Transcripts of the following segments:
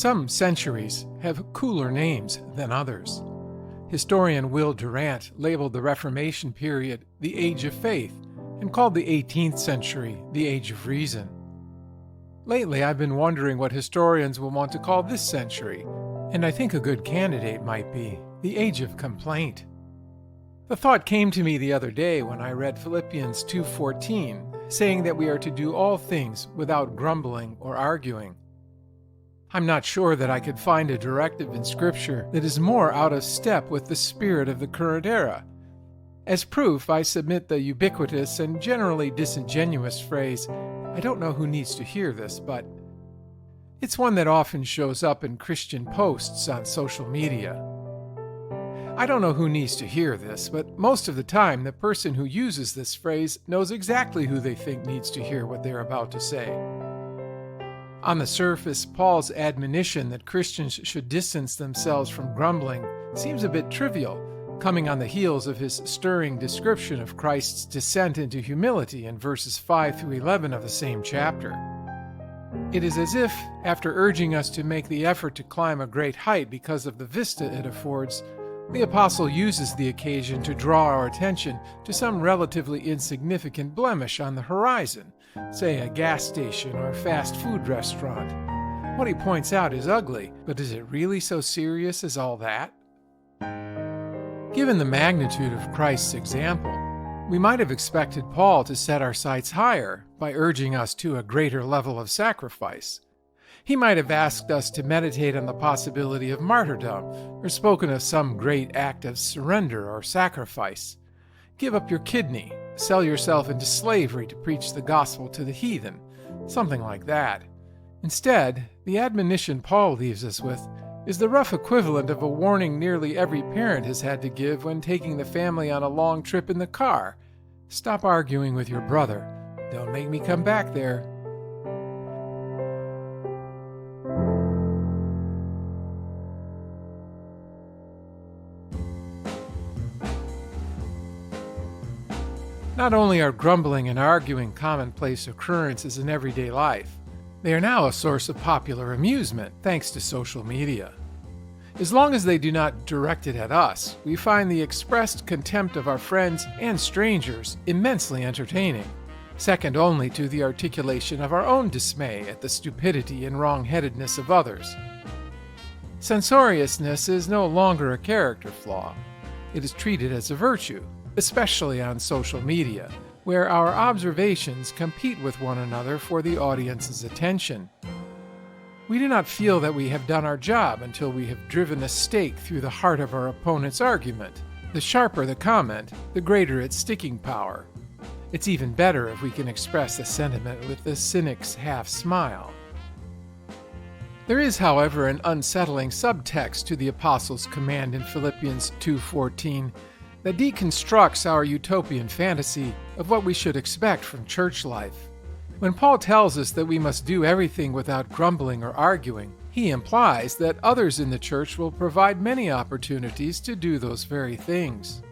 Some centuries have cooler names than others. Historian Will Durant labeled the Reformation period the Age of Faith and called the 18th century the Age of Reason. Lately, I've been wondering what historians will want to call this century, and I think a good candidate might be the Age of Complaint. The thought came to me the other day when I read Philippians 2:14, saying that we are to do all things without grumbling or arguing. I'm not sure that I could find a directive in Scripture that is more out of step with the spirit of the current era. As proof, I submit the ubiquitous and generally disingenuous phrase, "I don't know who needs to hear this, but..." It's one that often shows up in Christian posts on social media. I don't know who needs to hear this, but most of the time the person who uses this phrase knows exactly who they think needs to hear what they're about to say. On the surface, Paul's admonition that Christians should distance themselves from grumbling seems a bit trivial, coming on the heels of his stirring description of Christ's descent into humility in verses 5 through 11 of the same chapter. It is as if, after urging us to make the effort to climb a great height because of the vista it affords, the apostle uses the occasion to draw our attention to some relatively insignificant blemish on the horizon, say a gas station or a fast food restaurant. What he points out is ugly, but is it really so serious as all that? Given the magnitude of Christ's example, we might have expected Paul to set our sights higher by urging us to a greater level of sacrifice. He might have asked us to meditate on the possibility of martyrdom, or spoken of some great act of surrender or sacrifice. Give up your kidney, sell yourself into slavery to preach the gospel to the heathen, something like that. Instead, the admonition Paul leaves us with is the rough equivalent of a warning nearly every parent has had to give when taking the family on a long trip in the car. Stop arguing with your brother. Don't make me come back there. Not only are grumbling and arguing commonplace occurrences in everyday life, they are now a source of popular amusement thanks to social media. As long as they do not direct it at us, we find the expressed contempt of our friends and strangers immensely entertaining, second only to the articulation of our own dismay at the stupidity and wrong-headedness of others. Censoriousness is no longer a character flaw. It is treated as a virtue, especially on social media, where our observations compete with one another for the audience's attention. We do not feel that we have done our job until we have driven a stake through the heart of our opponent's argument. The sharper the comment, the greater its sticking power. It's even better if we can express the sentiment with the cynic's half-smile. There is, however, an unsettling subtext to the apostle's command in Philippians 2:14 that deconstructs our utopian fantasy of what we should expect from church life. When Paul tells us that we must do everything without grumbling or arguing, he implies that others in the church will provide many opportunities to do those very things.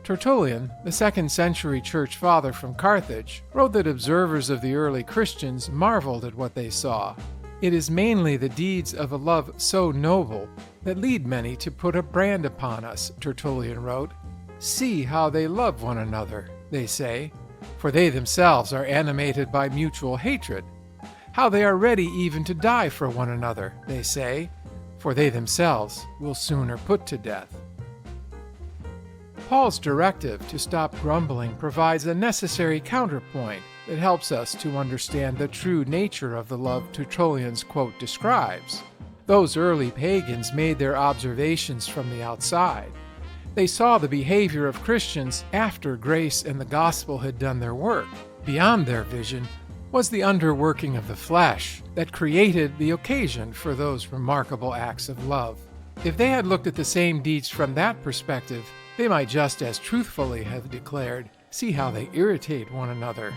Tertullian, the 2nd century church father from Carthage, wrote that observers of the early Christians marveled at what they saw. It is mainly the deeds of a love so noble that lead many to put a brand upon us, Tertullian wrote. See how they love one another, they say, for they themselves are animated by mutual hatred. How they are ready even to die for one another, they say, for they themselves will sooner put to death. Paul's directive to stop grumbling provides a necessary counterpoint that helps us to understand the true nature of the love Tertullian's quote describes. Those early pagans made their observations from the outside. They saw the behavior of Christians after grace and the gospel had done their work. Beyond their vision was the underworking of the flesh that created the occasion for those remarkable acts of love. If they had looked at the same deeds from that perspective, they might just as truthfully have declared, "See how they irritate one another."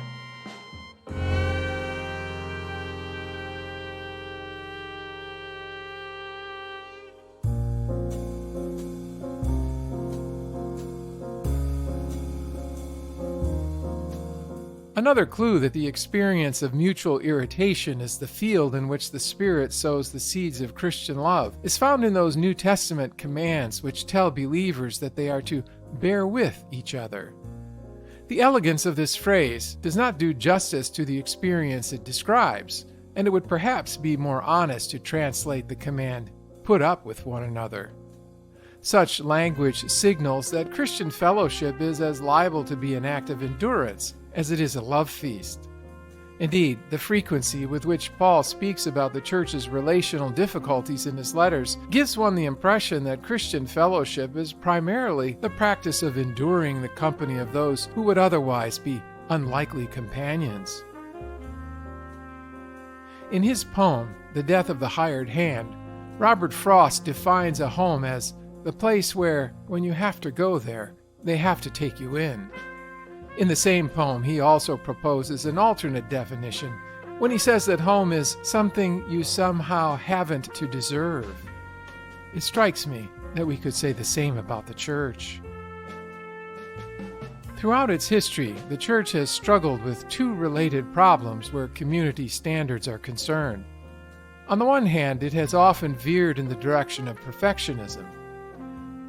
Another clue that the experience of mutual irritation is the field in which the Spirit sows the seeds of Christian love is found in those New Testament commands which tell believers that they are to bear with each other. The elegance of this phrase does not do justice to the experience it describes, and it would perhaps be more honest to translate the command, "Put up with one another." Such language signals that Christian fellowship is as liable to be an act of endurance as it is a love feast. Indeed, the frequency with which Paul speaks about the church's relational difficulties in his letters gives one the impression that Christian fellowship is primarily the practice of enduring the company of those who would otherwise be unlikely companions. In his poem, The Death of the Hired Hand, Robert Frost defines a home as the place where, when you have to go there, they have to take you in. In the same poem, he also proposes an alternate definition when he says that home is something you somehow haven't to deserve. It strikes me that we could say the same about the church. Throughout its history, the church has struggled with two related problems where community standards are concerned. On the one hand, it has often veered in the direction of perfectionism.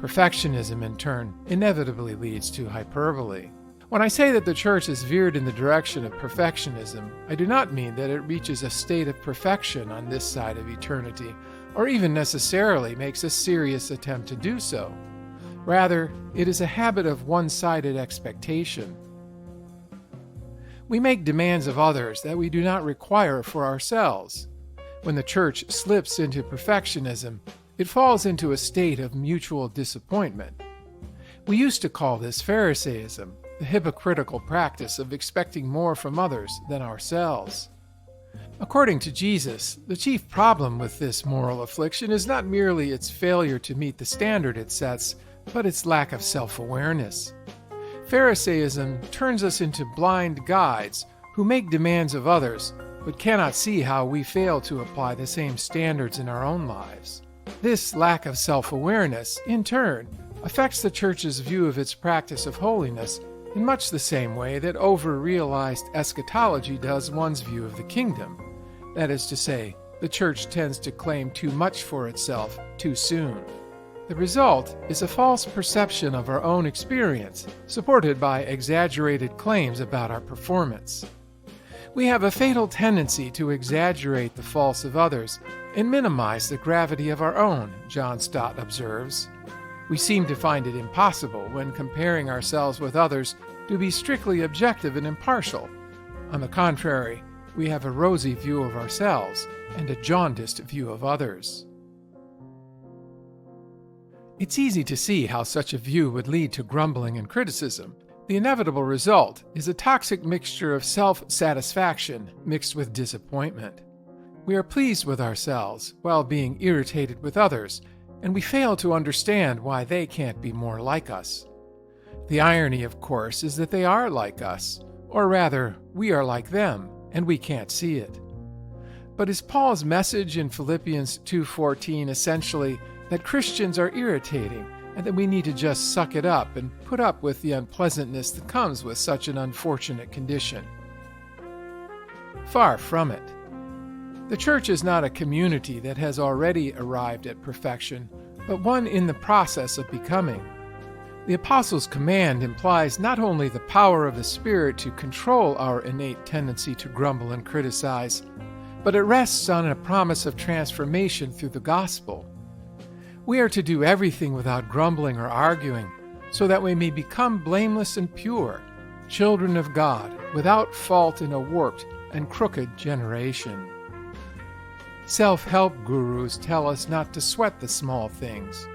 Perfectionism, in turn, inevitably leads to hyperbole. When I say that the church has veered in the direction of perfectionism, I do not mean that it reaches a state of perfection on this side of eternity, or even necessarily makes a serious attempt to do so. Rather, it is a habit of one-sided expectation. We make demands of others that we do not require for ourselves. When the church slips into perfectionism, it falls into a state of mutual disappointment. We used to call this Pharisaism, the hypocritical practice of expecting more from others than ourselves. According to Jesus, the chief problem with this moral affliction is not merely its failure to meet the standard it sets, but its lack of self-awareness. Pharisaism turns us into blind guides who make demands of others, but cannot see how we fail to apply the same standards in our own lives. This lack of self-awareness, in turn, affects the church's view of its practice of holiness in much the same way that over-realized eschatology does one's view of the kingdom. That is to say, the church tends to claim too much for itself too soon. The result is a false perception of our own experience, supported by exaggerated claims about our performance. We have a fatal tendency to exaggerate the faults of others and minimize the gravity of our own, John Stott observes. We seem to find it impossible, when comparing ourselves with others, to be strictly objective and impartial. On the contrary, we have a rosy view of ourselves and a jaundiced view of others. It's easy to see how such a view would lead to grumbling and criticism. The inevitable result is a toxic mixture of self-satisfaction mixed with disappointment. We are pleased with ourselves while being irritated with others, and we fail to understand why they can't be more like us. The irony, of course, is that they are like us, or rather, we are like them, and we can't see it. But is Paul's message in Philippians 2:14 essentially that Christians are irritating, and that we need to just suck it up and put up with the unpleasantness that comes with such an unfortunate condition? Far from it. The church is not a community that has already arrived at perfection, but one in the process of becoming. The Apostles' command implies not only the power of the Spirit to control our innate tendency to grumble and criticize, but it rests on a promise of transformation through the gospel. We are to do everything without grumbling or arguing, so that we may become blameless and pure, children of God, without fault in a warped and crooked generation. Self-help gurus tell us not to sweat the small things,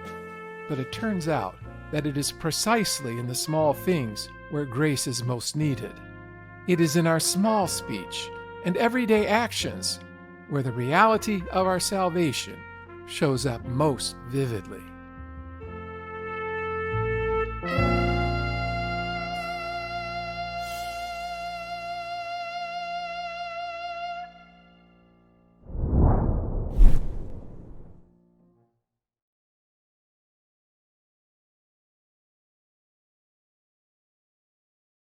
but it turns out that it is precisely in the small things where grace is most needed. It is in our small speech and everyday actions where the reality of our salvation shows up most vividly.